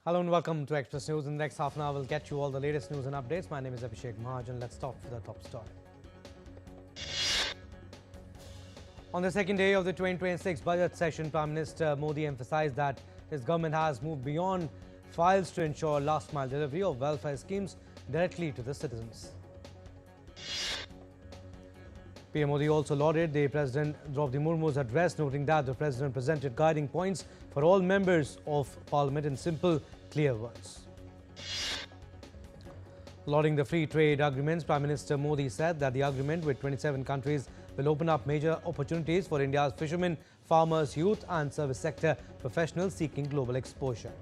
Hello and welcome to Express News. In the next half an hour, we'll get you all the latest news and updates. My name is Abhishek Mahajan. Let's start with the top story. On the second day of the 2026 budget session, Prime Minister Modi emphasized that his government has moved beyond files to ensure last-mile delivery of welfare schemes directly to the citizens. PM Modi also lauded the President Draupadi Murmu's address, noting that the President presented guiding points for all members of Parliament in simple, clear words. Lauding the free trade agreements, Prime Minister Modi said that the agreement with 27 countries will open up major opportunities for India's fishermen, farmers, youth and service sector professionals seeking global exposure.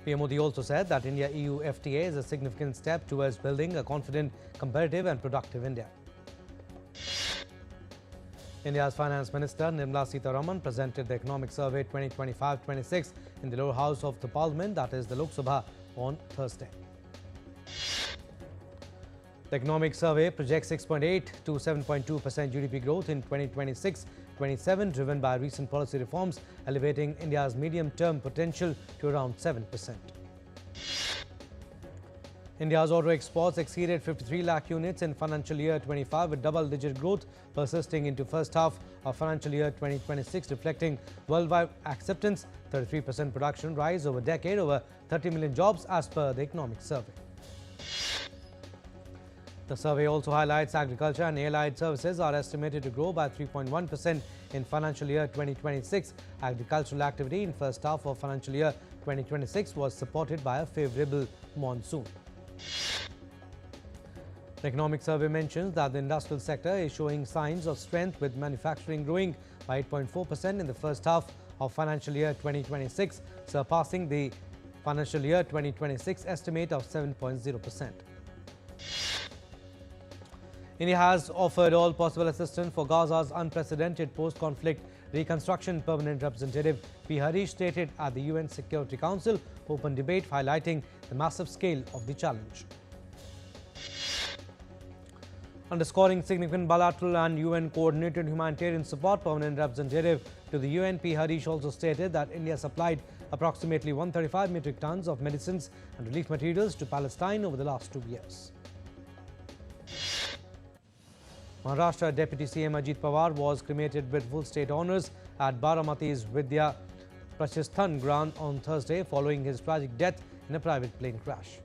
PM Modi also said that India-EU FTA is a significant step towards building a confident, competitive and productive India. India's Finance Minister Nirmala Sitharaman presented the Economic Survey 2025-26 in the lower house of the Parliament, that is the Lok Sabha, on Thursday. The Economic Survey projects 6.8 to 7.2% GDP growth in 2026-27, driven by recent policy reforms, elevating India's medium-term potential to around 7%. India's auto exports exceeded 53 lakh units in financial year 25, with double-digit growth persisting into first half of financial year 2026, reflecting worldwide acceptance, 33% production rise over decade, over 30 million jobs as per the Economic Survey. The survey also highlights agriculture and allied services are estimated to grow by 3.1% in financial year 2026. Agricultural activity in first half of financial year 2026 was supported by a favourable monsoon. The Economic Survey mentions that the industrial sector is showing signs of strength, with manufacturing growing by 8.4% in the first half of financial year 2026, surpassing the financial year 2026 estimate of 7.0%. India has offered all possible assistance for Gaza's unprecedented post-conflict reconstruction. Permanent Representative P. Harish stated at the UN Security Council open debate, highlighting the massive scale of the challenge. Underscoring significant bilateral and UN-coordinated humanitarian support, Permanent Representative to the UN P. Harish also stated that India supplied approximately 135 metric tons of medicines and relief materials to Palestine over the last 2 years. Maharashtra Deputy CM Ajit Pawar was cremated with full state honours at Baramati's Vidya Prashisthan ground on Thursday, following his tragic death in a private plane crash.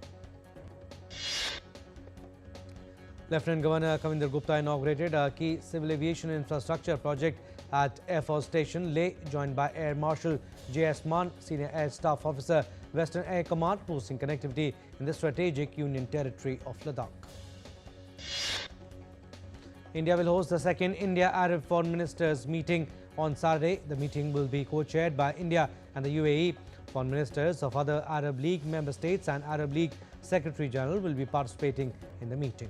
Lieutenant Governor Kavinder Gupta inaugurated a key civil aviation infrastructure project at Air Force Station Leh, joined by Air Marshal J.S. Mann, Senior Air Staff Officer, Western Air Command, boosting connectivity in the strategic Union territory of Ladakh. India will host the second India-Arab Foreign Ministers meeting on Saturday. The meeting will be co-chaired by India and the UAE. Foreign ministers of other Arab League member states and Arab League Secretary General will be participating in the meeting.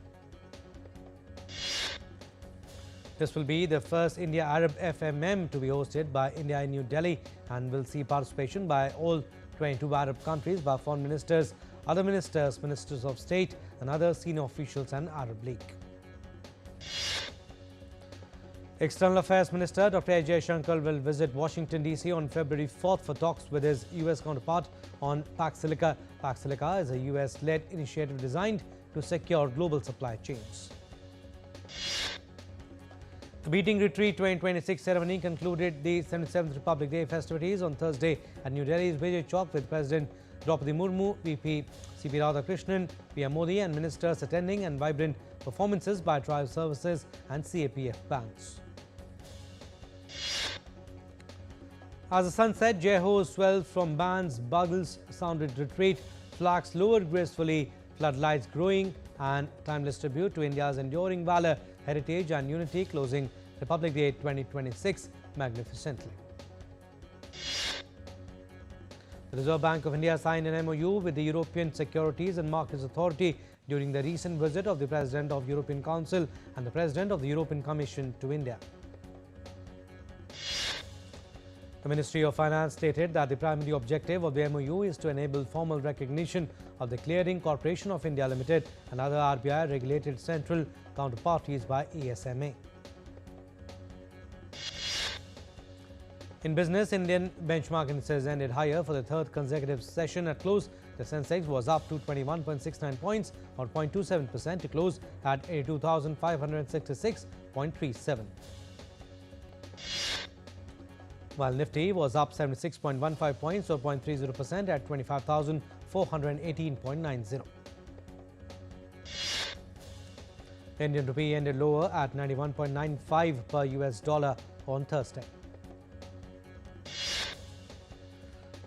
This will be the first India-Arab FMM to be hosted by India in New Delhi and will see participation by all 22 Arab countries by foreign ministers, other ministers, ministers of state and other senior officials and Arab League. External Affairs Minister Dr. A. Jaishankar will visit Washington, D.C. on February 4th for talks with his U.S. counterpart on Pax Silica. Pax Silica is a U.S.-led initiative designed to secure global supply chains. The Beating Retreat 2026 ceremony concluded the 77th Republic Day festivities on Thursday at New Delhi's Vijay Chowk, with President Draupadi Murmu, VP C.P. Radhakrishnan, PM Modi and ministers attending, and vibrant performances by tribe services and CAPF bands. As the sun set, Jai-Ho's swelled from bands, bugles sounded retreat, flags lowered gracefully, floodlights growing, and timeless tribute to India's enduring valour, heritage and unity, closing Republic Day 2026 magnificently. The Reserve Bank of India signed an MOU with the European Securities and Markets Authority during the recent visit of the President of the European Council and the President of the European Commission to India. The Ministry of Finance stated that the primary objective of the MOU is to enable formal recognition of the Clearing Corporation of India Limited and other RBI-regulated central counterparties by ESMA. In business, Indian benchmark indices ended higher for the third consecutive session. At close, the Sensex was up to 21.69 points or 0.27% to close at 82,566.37. While Nifty was up 76.15 points or 0.30% at 25,418.90. The Indian rupee ended lower at 91.95 per US dollar on Thursday.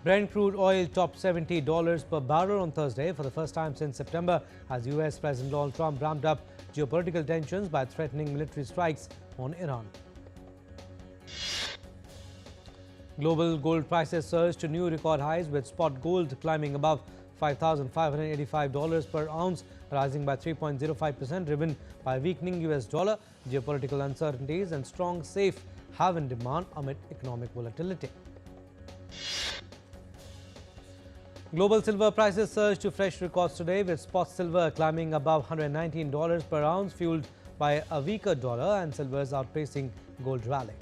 Brent crude oil topped $70 per barrel on Thursday for the first time since September as US President Donald Trump ramped up geopolitical tensions by threatening military strikes on Iran. Global gold prices surged to new record highs with spot gold climbing above $5,585 per ounce, rising by 3.05%, driven by weakening US dollar, geopolitical uncertainties and strong safe haven demand amid economic volatility. Global silver prices surged to fresh records today with spot silver climbing above $119 per ounce, fueled by a weaker dollar and silver's outpacing gold rally.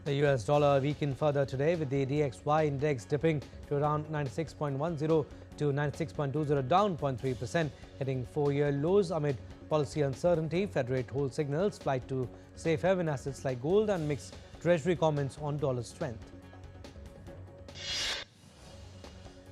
The US dollar weakened further today with the DXY index dipping to around 96.10 to 96.20, down 0.3%, hitting four-year lows amid policy uncertainty. Fed rate hold signals flight to safe haven assets like gold and mixed treasury comments on dollar strength.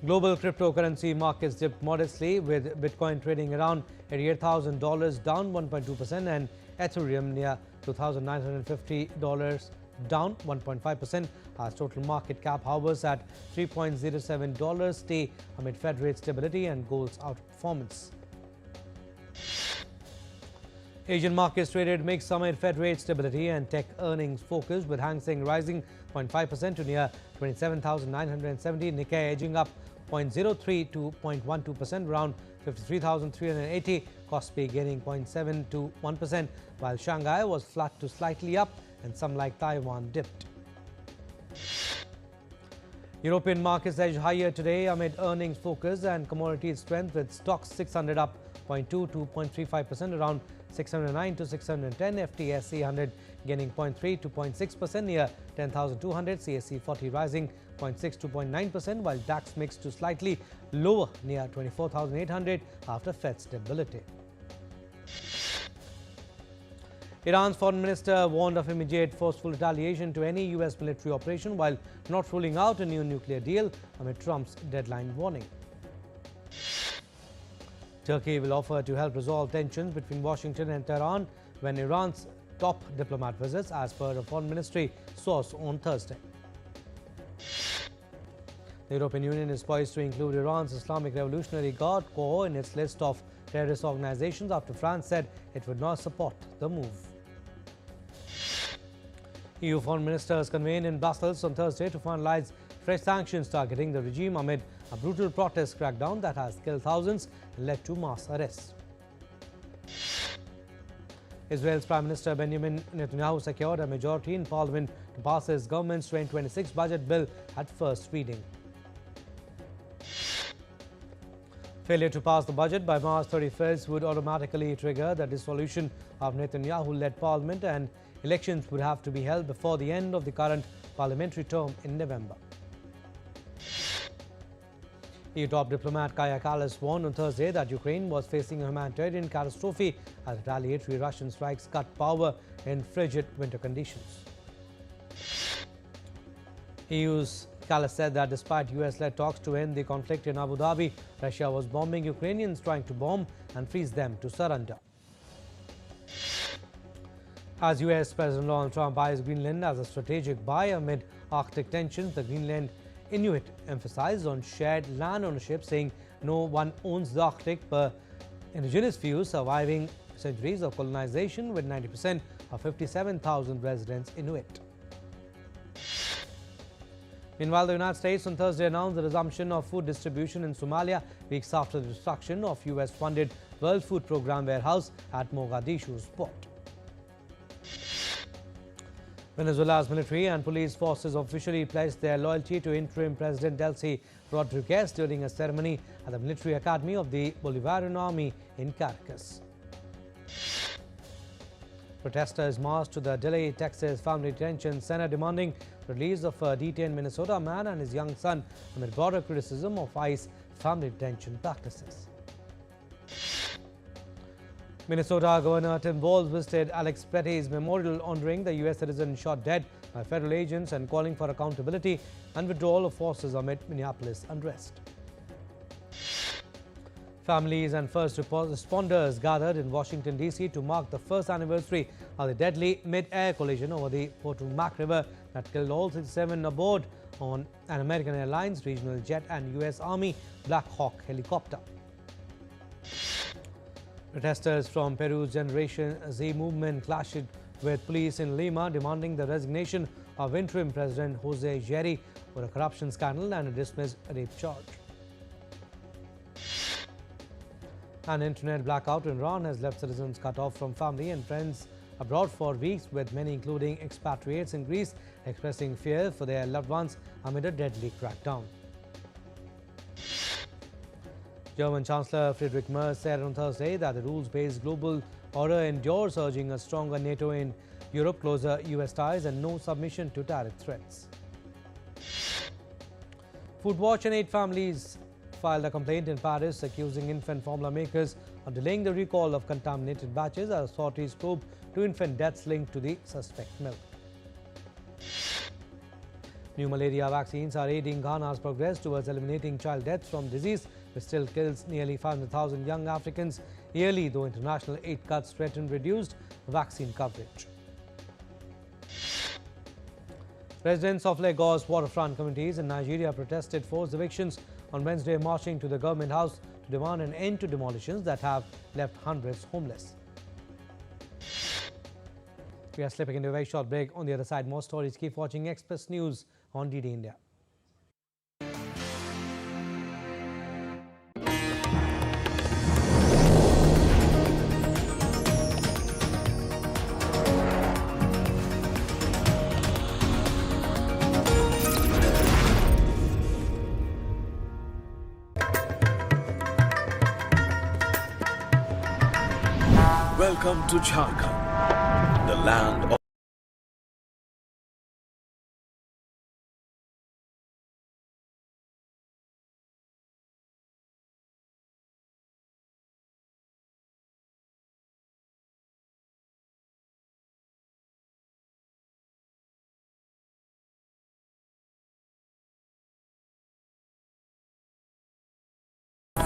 Global cryptocurrency markets dipped modestly with Bitcoin trading around $88,000, down 1.2%, and Ethereum near $2,950, down 1.5%, as total market cap hovers at $3.07, stay amid Fed rate stability and gold's outperformance. Asian markets traded mixed amid Fed rate stability and tech earnings focus, with Hang Seng rising 0.5% to near 27,970, Nikkei edging up 0.03 to 0.12%, around 53,380, Kospi gaining 0.7 to 1%, while Shanghai was flat to slightly up and some like Taiwan dipped. European markets edged higher today amid earnings focus and commodities strength, with stocks 600 up 0.2 to 0.35%, around 609 to 610, FTSE 100 gaining 0.3 to 0.6%, near 10,200, CSE 40 rising 0.6 to 0.9%, while DAX mixed to slightly lower near 24,800 after Fed stability. Iran's foreign minister warned of immediate forceful retaliation to any US military operation, while not ruling out a new nuclear deal amid Trump's deadline warning. Turkey will offer to help resolve tensions between Washington and Tehran when Iran's top diplomat visits, as per a foreign ministry source on Thursday. The European Union is poised to include Iran's Islamic Revolutionary Guard Corps in its list of terrorist organizations after France said it would not support the move. EU foreign ministers convened in Brussels on Thursday to finalize fresh sanctions targeting the regime amid a brutal protest crackdown that has killed thousands and led to mass arrests. Israel's Prime Minister Benjamin Netanyahu secured a majority in parliament to pass his government's 2026 budget bill at first reading. Failure to pass the budget by March 31st would automatically trigger the dissolution of Netanyahu-led parliament, and elections would have to be held before the end of the current parliamentary term in November. EU top diplomat Kaja Kallas warned on Thursday that Ukraine was facing a humanitarian catastrophe as retaliatory Russian strikes cut power in frigid winter conditions. EU's Kallas said that despite US-led talks to end the conflict in Abu Dhabi, Russia was bombing Ukrainians trying to bomb and freeze them to surrender. As US President Donald Trump eyes Greenland as a strategic buy amid Arctic tensions, the Greenland Inuit emphasized on shared land ownership, saying no one owns the Arctic per indigenous views, surviving centuries of colonization, with 90% of 57,000 residents Inuit. Meanwhile, the United States on Thursday announced the resumption of food distribution in Somalia weeks after the destruction of US-funded World Food Programme warehouse at Mogadishu's port. Venezuela's military and police forces officially pledged their loyalty to interim President Delcy Rodriguez during a ceremony at the military academy of the Bolivarian Army in Caracas. Protesters marched to the Delhi, Texas Family Detention Center demanding the release of a detained Minnesota man and his young son amid broader criticism of ICE family detention practices. Minnesota Governor Tim Walz visited Alex Petty's memorial honoring the U.S. citizen shot dead by federal agents and calling for accountability and withdrawal of forces amid Minneapolis unrest. Families and first responders gathered in Washington, D.C. to mark the first anniversary of the deadly mid-air collision over the Potomac River that killed all 67 aboard on an American Airlines regional jet and U.S. Army Black Hawk helicopter. Protesters from Peru's Generation Z movement clashed with police in Lima, demanding the resignation of interim President Jose Jerry for a corruption scandal and a dismissed rape charge. An internet blackout in Iran has left citizens cut off from family and friends abroad for weeks, with many, including expatriates in Greece, expressing fear for their loved ones amid a deadly crackdown. German Chancellor Friedrich Merz said on Thursday that the rules-based global order endures, urging a stronger NATO in Europe, closer U.S. ties and no submission to tariff threats. Food Watch and 8 families filed a complaint in Paris accusing infant formula makers of delaying the recall of contaminated batches as authorities probe 2 infant deaths linked to the suspect milk. New malaria vaccines are aiding Ghana's progress towards eliminating child deaths from disease, which still kills nearly 500,000 young Africans yearly, though international aid cuts threaten reduced vaccine coverage. Residents of Lagos waterfront communities in Nigeria protested forced evictions on Wednesday, marching to the government house to demand an end to demolitions that have left hundreds homeless. We are slipping into a very short break. On the other side, more stories. Keep watching Express News on DD India. Welcome to Jharkhand, the land of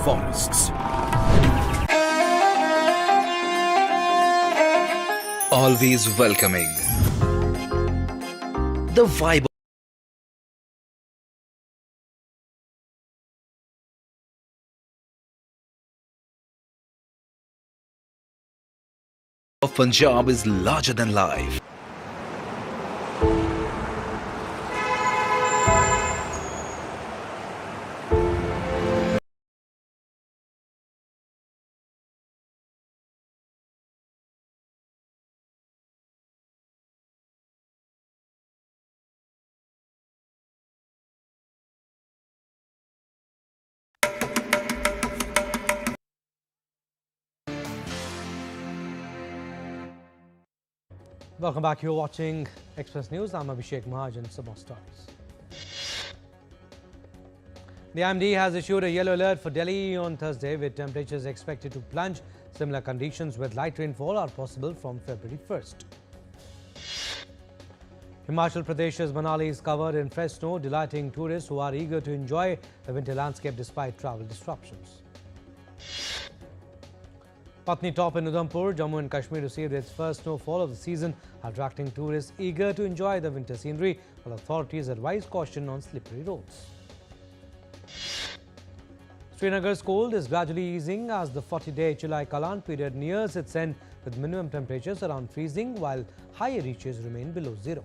forests. Always welcoming. The vibe of Punjab is larger than life. Welcome back. You're watching Express News. I'm Abhishek Mahajan. Some more stories. The IMD has issued a yellow alert for Delhi on Thursday, with temperatures expected to plunge. Similar conditions with light rainfall are possible from February 1st. Himachal Pradesh's Manali is covered in fresh snow, delighting tourists who are eager to enjoy the winter landscape despite travel disruptions. Patni Top in Udhampur, Jammu and Kashmir received its first snowfall of the season, attracting tourists eager to enjoy the winter scenery, while authorities advise caution on slippery roads. Srinagar's cold is gradually easing as the 40-day Chilai Kalan period nears its end, with minimum temperatures around freezing while higher reaches remain below zero.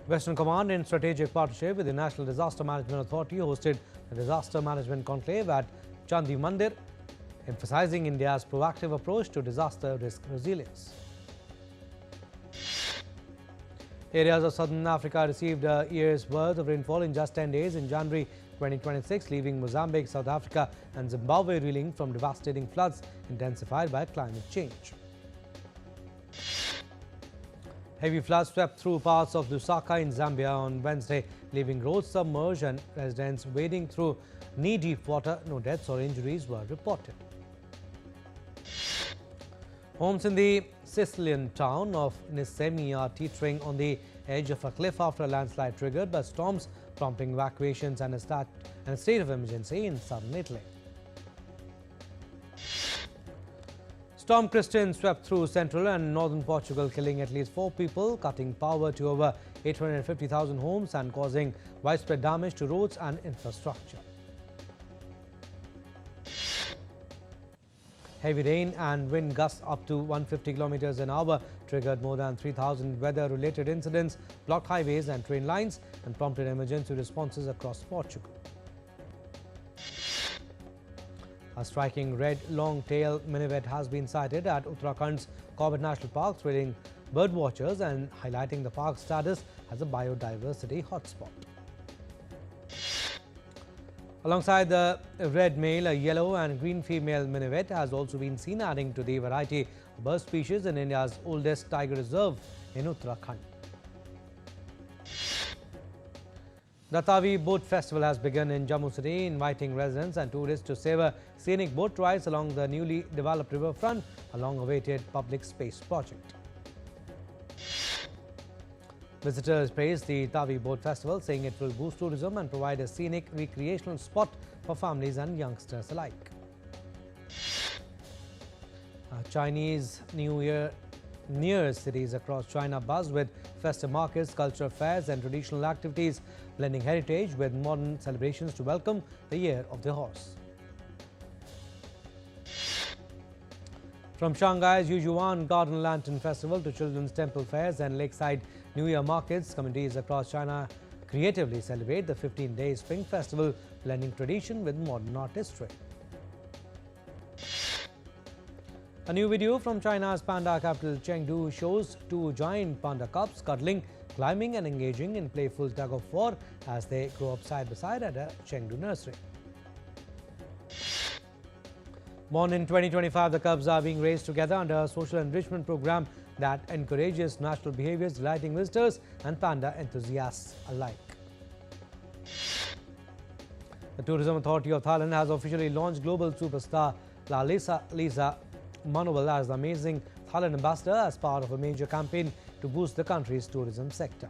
Western Command, in strategic partnership with the National Disaster Management Authority, hosted a disaster management conclave at Chandi Mandir, emphasizing India's proactive approach to disaster risk resilience. Areas of southern Africa received a year's worth of rainfall in just 10 days in January 2026, leaving Mozambique, South Africa and Zimbabwe reeling from devastating floods intensified by climate change. Heavy floods swept through parts of Lusaka in Zambia on Wednesday, leaving roads submerged and residents wading through knee-deep water. No deaths or injuries were reported. Homes in the Sicilian town of Nisemi are teetering on the edge of a cliff after a landslide triggered by storms, prompting evacuations and a state of emergency in southern Italy. Storm Christian swept through central and northern Portugal, killing at least 4 people, cutting power to over 850,000 homes and causing widespread damage to roads and infrastructure. Heavy rain and wind gusts up to 150 kilometers an hour triggered more than 3,000 weather-related incidents, blocked highways and train lines, and prompted emergency responses across Portugal. A striking red long-tailed minivet has been sighted at Uttarakhand's Corbett National Park, thrilling bird watchers and highlighting the park's status as a biodiversity hotspot. Alongside the red male, a yellow and green female minivet has also been seen, adding to the variety of bird species in India's oldest tiger reserve in Uttarakhand. The Tavi Boat Festival has begun in Jammu City, inviting residents and tourists to savor scenic boat rides along the newly developed riverfront, a long-awaited public space project. Visitors praised the Tavi Boat Festival, saying it will boost tourism and provide a scenic recreational spot for families and youngsters alike. Chinese New Year near cities across China buzz with festive markets, cultural fairs and traditional activities, blending heritage with modern celebrations to welcome the Year of the Horse. From Shanghai's Yuzhuan Garden Lantern Festival to children's temple fairs and lakeside New Year markets, communities across China creatively celebrate the 15-day Spring Festival, blending tradition with modern artistry. A new video from China's panda capital Chengdu shows 2 giant panda cubs cuddling, climbing and engaging in playful tug-of-war as they grow up side by side at a Chengdu nursery. Born in 2025, the cubs are being raised together under a social enrichment program that encourages natural behaviors, delighting visitors and panda enthusiasts alike. The Tourism Authority of Thailand has officially launched global superstar Lisa Manoval as the Amazing Thailand Ambassador as part of a major campaign to boost the country's tourism sector.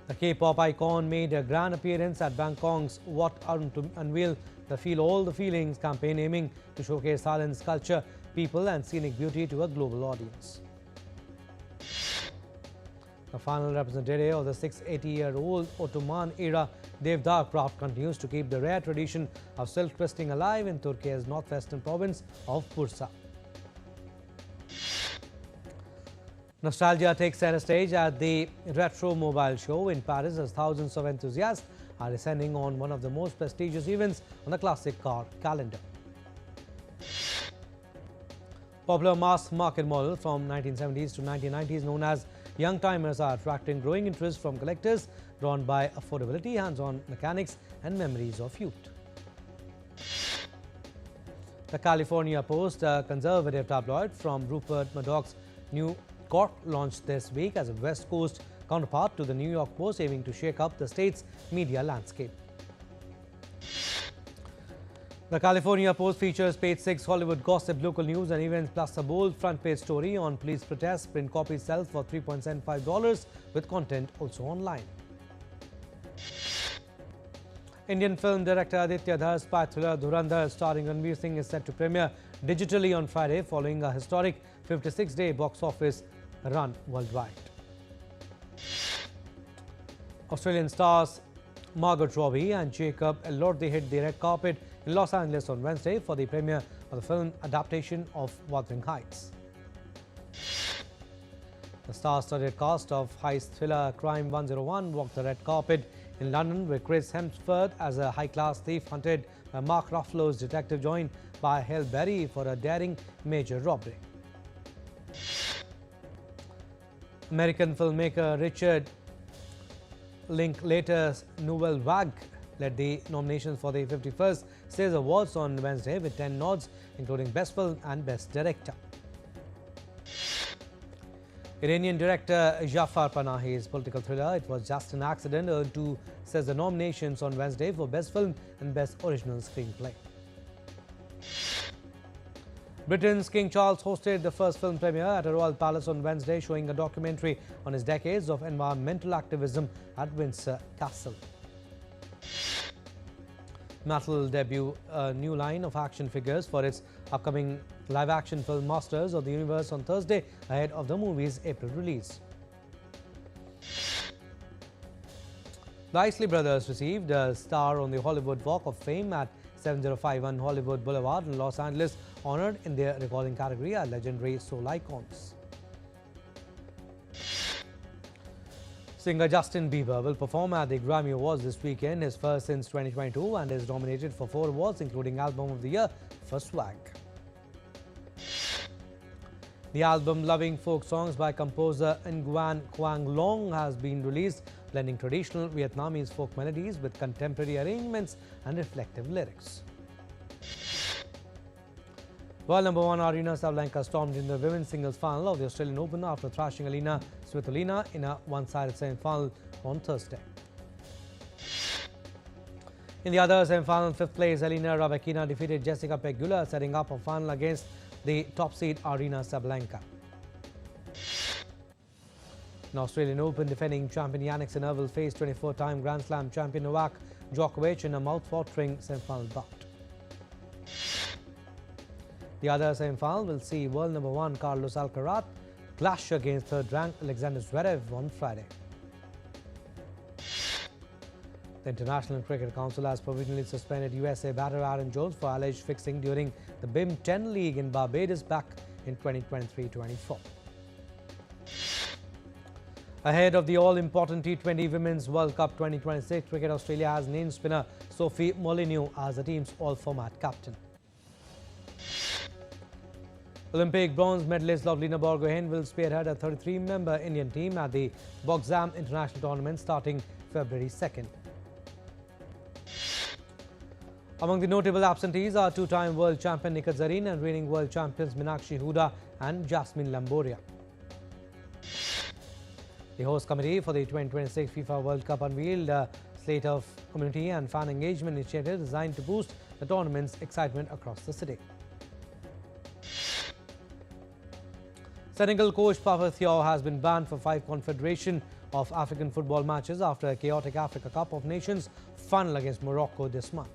The K-pop icon made a grand appearance at Bangkok's Wat Arun to unveil the Feel All the Feelings campaign, aiming to showcase Thailand's culture, people and scenic beauty to a global audience. The final representative of the 680-year-old Ottoman-era Devdar craft continues to keep the rare tradition of silk twisting alive in Turkey's northwestern province of Bursa. Nostalgia takes center stage at the Retro Mobile Show in Paris as thousands of enthusiasts are descending on one of the most prestigious events on the classic car calendar. Popular mass market model from 1970s to 1990s known as young timers are attracting growing interest from collectors drawn by affordability, hands-on mechanics and memories of youth. The California Post, a conservative tabloid from Rupert Murdoch's New York, launched this week as a West Coast counterpart to the New York Post, aiming to shake up the state's media landscape. The California Post features page 6 Hollywood gossip, local news and events, plus a bold front page story on police protests. Print copies sell for $3.75 with content also online. Indian film director Aditya Dhar's spy thriller Dhurandhar starring Ranveer Singh is set to premiere digitally on Friday following a historic 56-day box office run worldwide. Australian stars Margot Robbie and Jacob Elordi hit the red carpet in Los Angeles on Wednesday for the premiere of the film adaptation of Wuthering Heights. The star-studded cast of heist thriller Crime 101 walked the red carpet in London, where Chris Hemsworth as a high-class thief hunted by Mark Ruffalo's detective joined by Halle Berry for a daring major robbery. American filmmaker Richard Linklater Nouvelle Vague led the nominations for the 51st Stage Awards on Wednesday with 10 nods, including Best Film and Best Director. Iranian director Jafar Panahi's political thriller It Was Just an Accident earned 2 Stage nominations on Wednesday for Best Film and Best Original Screenplay. Britain's King Charles hosted the first film premiere at a royal palace on Wednesday, showing a documentary on his decades of environmental activism at Windsor Castle. Mattel will debut a new line of action figures for its upcoming live-action film Masters of the Universe on Thursday, ahead of the movie's April release. The Isley brothers received a star on the Hollywood Walk of Fame at 7051 Hollywood Boulevard in Los Angeles, honored in their recording category as legendary soul icons. Singer Justin Bieber will perform at the Grammy Awards this weekend, his first since 2022, and is nominated for 4 awards, including Album of the Year for Swag. The album Loving Folk Songs by composer Nguyen Quang Long has been released, blending traditional Vietnamese folk melodies with contemporary arrangements and reflective lyrics. World number 1 Aryna Sabalenka stormed in the women's singles final of the Australian Open after thrashing Alina Svitolina in a one-sided semi-final on Thursday. In the other semi-final, 5th place Elena Rybakina defeated Jessica Pegula, setting up a final against the top seed Aryna Sabalenka. In Australian Open, defending champion Yannick Sinner will face 24-time Grand Slam champion Novak Djokovic in a mouth-watering semi-final bout. The other semi-final will see world number 1 Carlos Alcaraz clash against third-ranked Alexander Zverev on Friday. The International Cricket Council has provisionally suspended USA batter Aaron Jones for alleged fixing during the BIM 10 League in Barbados back in 2023-24. Ahead of the all-important T20 Women's World Cup 2026, Cricket Australia has named spinner Sophie Molyneux as the team's all-format captain. Olympic bronze medalist Lovelina Borgohain will spearhead a 33-member Indian team at the Boxam International Tournament starting February 2nd. Among the notable absentees are 2-time world champion Nikat Zareen and reigning world champions Meenakshi Huda and Jasmine Lamboria. The host committee for the 2026 FIFA World Cup unveiled a slate of community and fan engagement initiatives designed to boost the tournament's excitement across the city. Senegal coach Papa Thiaw has been banned for 5 Confederation of African football matches after a chaotic Africa Cup of Nations final against Morocco this month.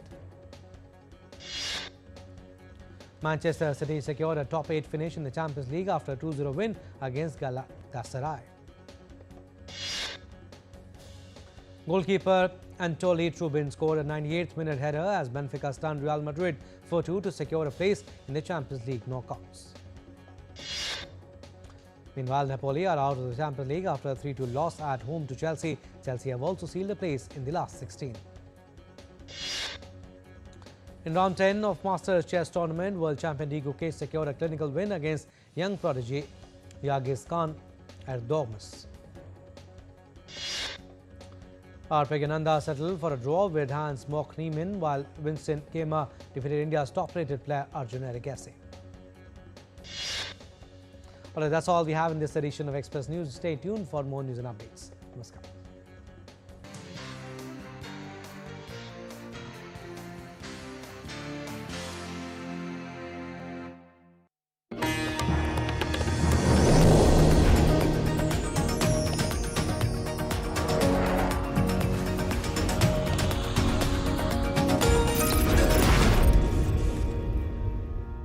Manchester City secured a top 8 finish in the Champions League after a 2-0 win against Galatasaray. Goalkeeper Anatoly Trubin scored a 98th minute header as Benfica stunned Real Madrid 4-2 to secure a place in the Champions League knockouts. Meanwhile, Napoli are out of the Champions League after a 3-2 loss at home to Chelsea. Chelsea have also sealed a place in the last 16. In round 10 of Masters Chess Tournament, world champion Diego Case secured a clinical win against young prodigy Yagis Khan Erdoğmus. Arpegananda settled for a draw with Hans Mock Niemann, while Winston Kema defeated India's top-rated player Arjun Erigesi. All right, that's all we have in this edition of Express News. Stay tuned for more news and updates. Namaskar.